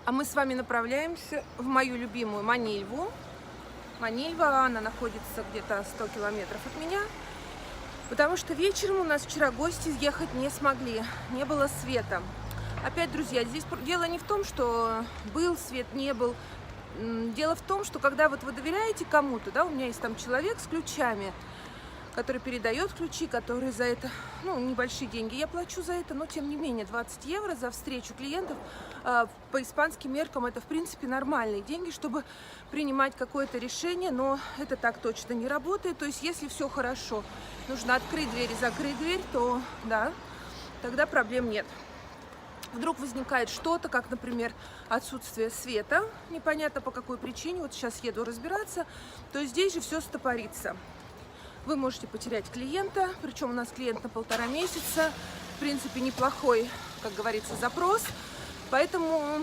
А мы с вами направляемся в мою любимую Манильву. Манильва, она находится где-то 100 километров от меня. Потому что вечером у нас вчера гости ехать не смогли, не было света. Опять, друзья, здесь дело не в том, что был свет, не был. Дело в том, что когда вот вы доверяете кому-то, да, у меня есть там человек с ключами, который передает ключи, который за это, небольшие деньги я плачу за это, но тем не менее 20 евро за встречу клиентов по испанским меркам это в принципе нормальные деньги, чтобы принимать какое-то решение, но это так точно не работает. То есть если все хорошо, нужно открыть дверь и закрыть дверь, то да, тогда проблем нет. Вдруг возникает что-то, как, например, отсутствие света, непонятно по какой причине, вот сейчас еду разбираться, то здесь же все стопорится. Вы можете потерять клиента, причем у нас клиент на 1,5 месяца, в принципе, неплохой, как говорится, запрос, поэтому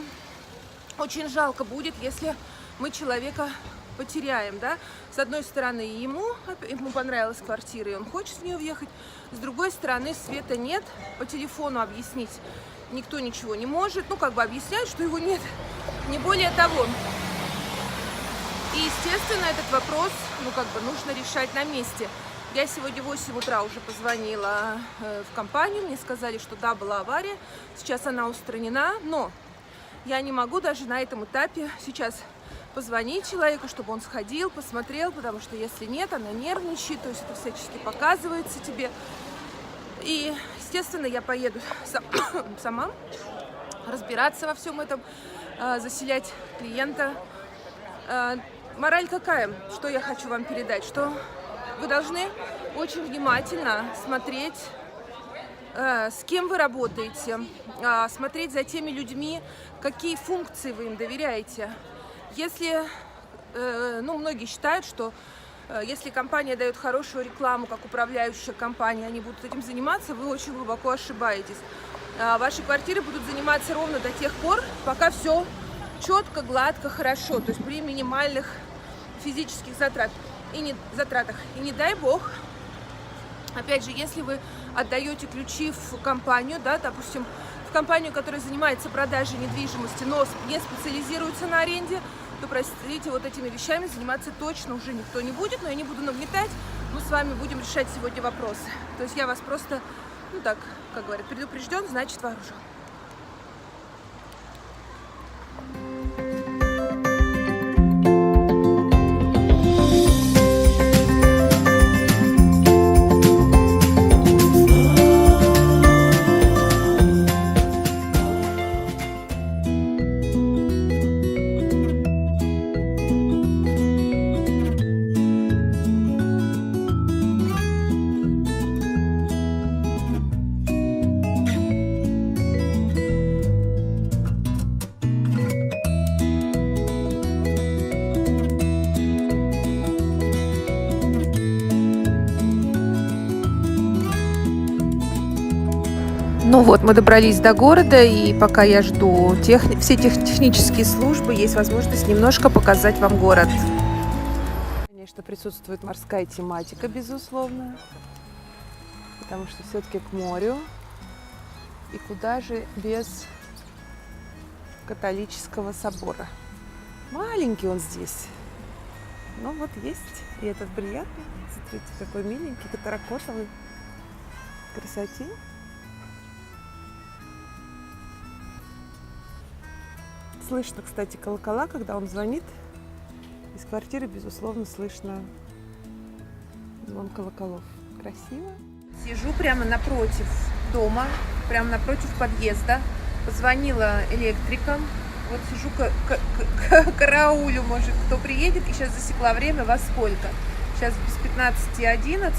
очень жалко будет, если мы человека потеряем, да. С одной стороны, ему понравилась квартира, и он хочет в нее въехать, с другой стороны, света нет, по телефону объяснить никто ничего не может, объясняют, что его нет, не более того. И, естественно, этот вопрос, нужно решать на месте. Я сегодня в 8 утра уже позвонила в компанию, мне сказали, что да, была авария, сейчас она устранена, но я не могу даже на этом этапе сейчас позвонить человеку, чтобы он сходил, посмотрел, потому что если нет, она нервничает, то есть это всячески показывается тебе. И, естественно, я поеду сама разбираться во всем этом, заселять клиента. Мораль какая? Что я хочу вам передать? Что вы должны очень внимательно смотреть, с кем вы работаете, смотреть за теми людьми, какие функции вы им доверяете. Если, многие считают, что если компания дает хорошую рекламу, как управляющая компания, они будут этим заниматься, вы очень глубоко ошибаетесь. Ваши квартиры будут заниматься ровно до тех пор, пока все четко, гладко, хорошо, то есть при минимальных физических затратах. И не дай бог, опять же, если вы отдаете ключи в компанию, да, допустим, в компанию, которая занимается продажей недвижимости, но не специализируется на аренде, то, простите, вот этими вещами заниматься точно уже никто не будет, но я не буду нагнетать, мы с вами будем решать сегодня вопросы. То есть я вас просто, как говорят, предупрежден, значит вооружен. Мы добрались до города, и пока я жду все технические службы, есть возможность немножко показать вам город. Конечно, присутствует морская тематика, безусловно, потому что все-таки к морю. И куда же без католического собора? Маленький он здесь, но вот есть. И этот приятный, смотрите, такой миленький, терракотовый, красоте. Слышно, кстати, колокола, когда он звонит. Из квартиры, безусловно, слышно звон колоколов. Красиво. Сижу прямо напротив дома, прямо напротив подъезда. Позвонила электрикам. Вот сижу, караулю, может, кто приедет. И сейчас засекла время, во сколько. Сейчас без 15:11.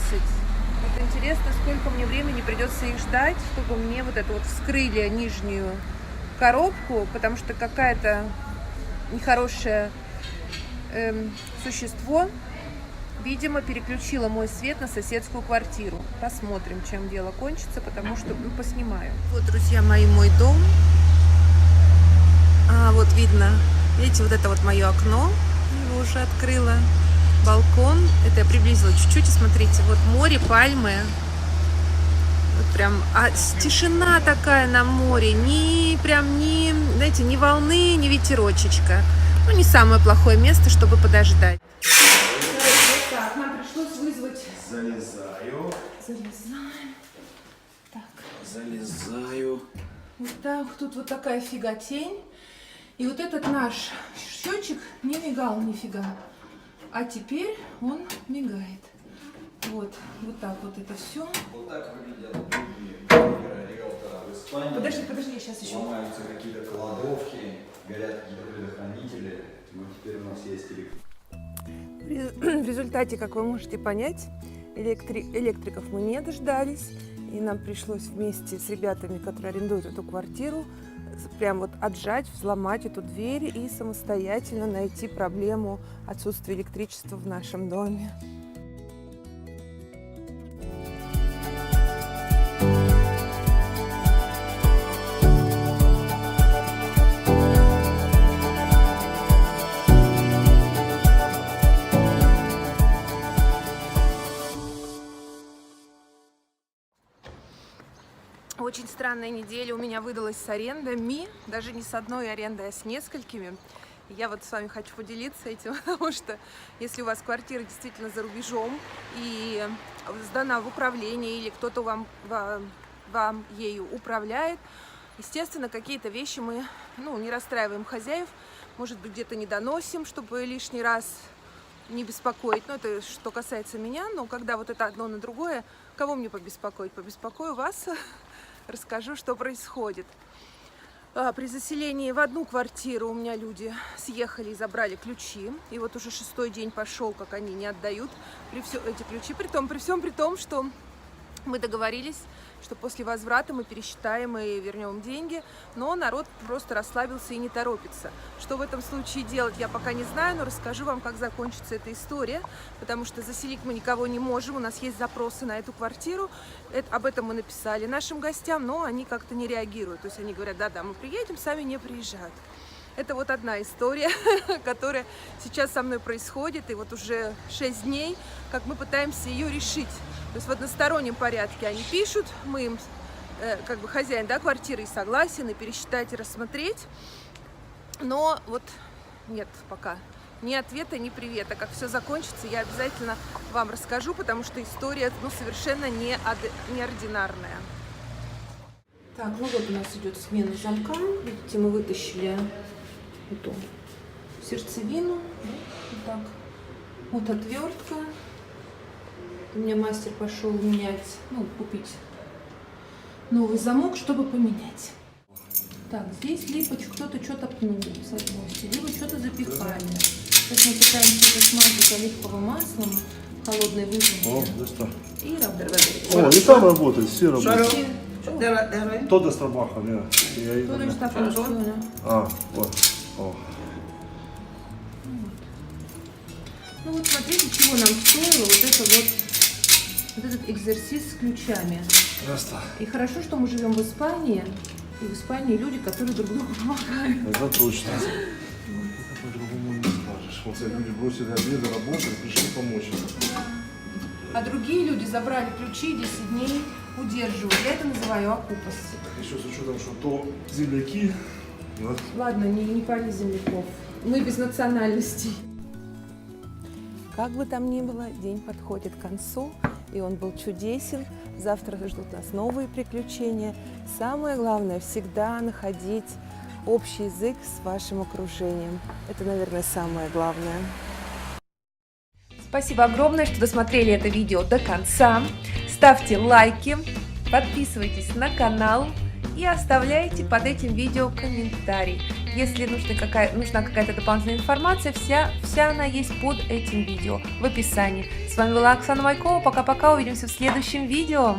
Вот интересно, сколько мне времени придется их ждать, чтобы мне вот это вот вскрыли нижнюю коробку, потому что какая-то нехорошее существо, видимо, переключило мой свет на соседскую квартиру. Посмотрим, чем дело кончится, потому что поснимаю. Вот, друзья мои, мой дом. Вот видно, видите, вот это вот мое окно, его уже открыла. Балкон, это я приблизила чуть-чуть, и смотрите, вот море, пальмы. Вот прям тишина такая на море, знаете, ни волны, ни ветерочечка. Ну, не самое плохое место, чтобы подождать. Так, нам пришлось вызвать... Залезаю. Залезаем. Так. Залезаю. Вот так, тут вот такая фиготень. И вот этот наш счетчик не мигал нифига. А теперь он мигает. Вот так вот это все. Вот так выглядят риэлтора в Испании. Подожди, я сейчас еще. Ломаются какие-то кладовки, горят какие-то предохранители. Но теперь у нас есть В результате, как вы можете понять, электриков мы не дождались. И нам пришлось вместе с ребятами, которые арендуют эту квартиру, прям вот отжать, взломать эту дверь и самостоятельно найти проблему отсутствия электричества в нашем доме. Очень странная неделя у меня выдалась с арендами, даже не с одной арендой, а с несколькими. И я вот с вами хочу поделиться этим, потому что если у вас квартира действительно за рубежом и сдана в управление, или кто-то вам ею управляет, естественно, какие-то вещи мы не расстраиваем хозяев, может быть, где-то не доносим, чтобы лишний раз не беспокоить. Но это что касается меня, но когда вот это одно на другое, кого мне побеспокоить? Побеспокою вас. Расскажу, что происходит. При заселении в одну квартиру у меня люди съехали и забрали ключи. И вот уже 6-й день пошел, как они не отдают эти ключи. При всем том, что мы договорились, что после возврата мы пересчитаем и вернем деньги. Но народ просто расслабился и не торопится. Что в этом случае делать, я пока не знаю, но расскажу вам, как закончится эта история. Потому что заселить мы никого не можем. У нас есть запросы на эту квартиру. Об этом мы написали нашим гостям, но они как-то не реагируют. То есть они говорят, да, мы приедем, сами не приезжают. Это вот одна история, которая сейчас со мной происходит. И вот уже 6 дней, как мы пытаемся ее решить. То есть в одностороннем порядке они пишут, мы им, как бы хозяин квартиры, и согласен, и пересчитать, и рассмотреть. Но вот нет пока ни ответа, ни привета. Как все закончится, я обязательно вам расскажу, потому что история совершенно неординарная. Так, вот у нас идет смена замка. Видите, мы вытащили эту сердцевину. Вот так. Вот отвертка. У меня мастер пошел менять, купить новый замок, чтобы поменять. Так, здесь либо кто-то что-то пнул с одной, либо что-то запихали. Сейчас мы пытаемся это смазать оливковым маслом, холодной выжимки. И работает. И там работает, все работает. Todo está trabaja, mira. Todo está funciona. Вот. Вот смотрите, чего нам стоило вот этот экзерсис с ключами. И хорошо, что мы живем в Испании, и в Испании люди, которые друг другу помогают. Это точно. Это по-другому не скажешь. Вот люди бросили обеды, работали, пришли помочь. А другие люди забрали ключи, 10 дней удерживают. Я это называю окупас. Еще с учетом, что то земляки. Ладно, не пали земляков. Мы без национальностей. Как бы там ни было, день подходит к концу, и он был чудесен. Завтра ждут нас новые приключения. Самое главное – всегда находить общий язык с вашим окружением. Это, наверное, самое главное. Спасибо огромное, что досмотрели это видео до конца. Ставьте лайки, подписывайтесь на канал и оставляйте под этим видео комментарий. Если нужна какая-то дополнительная информация, вся она есть под этим видео в описании. С вами была Оксана Майкова. Пока-пока, увидимся в следующем видео.